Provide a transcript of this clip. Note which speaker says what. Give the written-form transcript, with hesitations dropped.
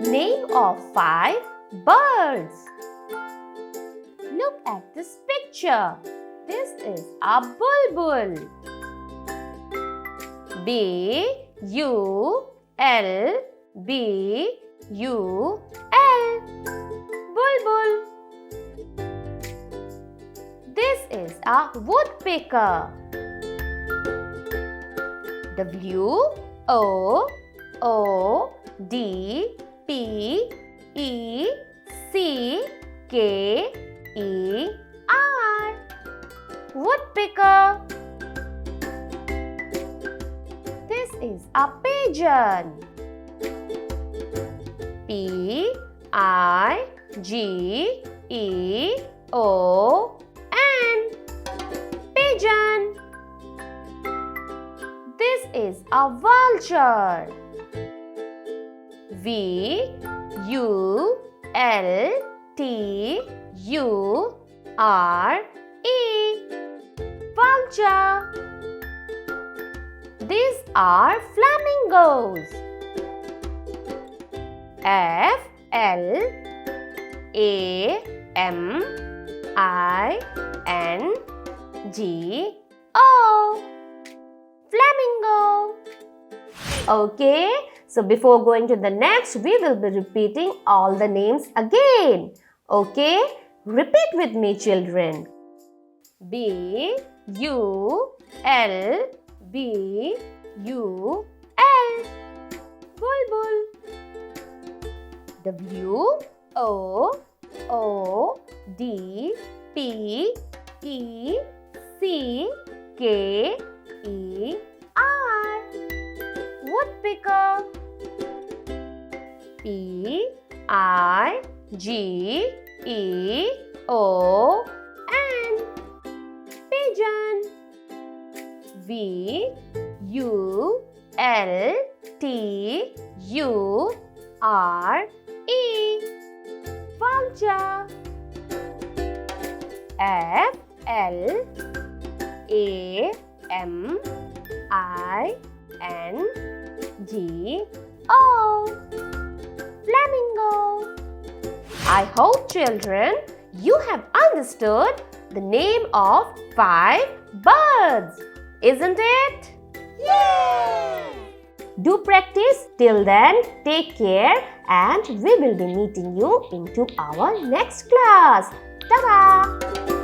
Speaker 1: Name of 5 birds. Look at this picture. This is a bulbul. B-U-L-B-U-L. Bulbul. This is a woodpecker. W-O-O-D-P-E-C-K-E-R. Woodpecker. This is a pigeon. P-I-G-E-O-N. Pigeon. This is a vulture. V-U-L-T-U-R-E. Vulture. These are flamingos. F-L-A-M-I-N-G-O. Flamingo. Okay, so before going to the next, we will be repeating all the names again. Okay, repeat with me, children. B-U-L-B-U-L. Bulbul. W-O-O-D-P-E-C-K-E-R. Woodpecker. P-I-G-E-O-N. Pigeon. V-U-L-T-U-R-E. Vulture. F-L-A-M-I-N-G-O. Flamingo. I hope, children, you have understood the name of 5 birds, isn't it?
Speaker 2: Yay!
Speaker 1: Do practice. Till then, take care and we will be meeting you into our next class. Ta-da!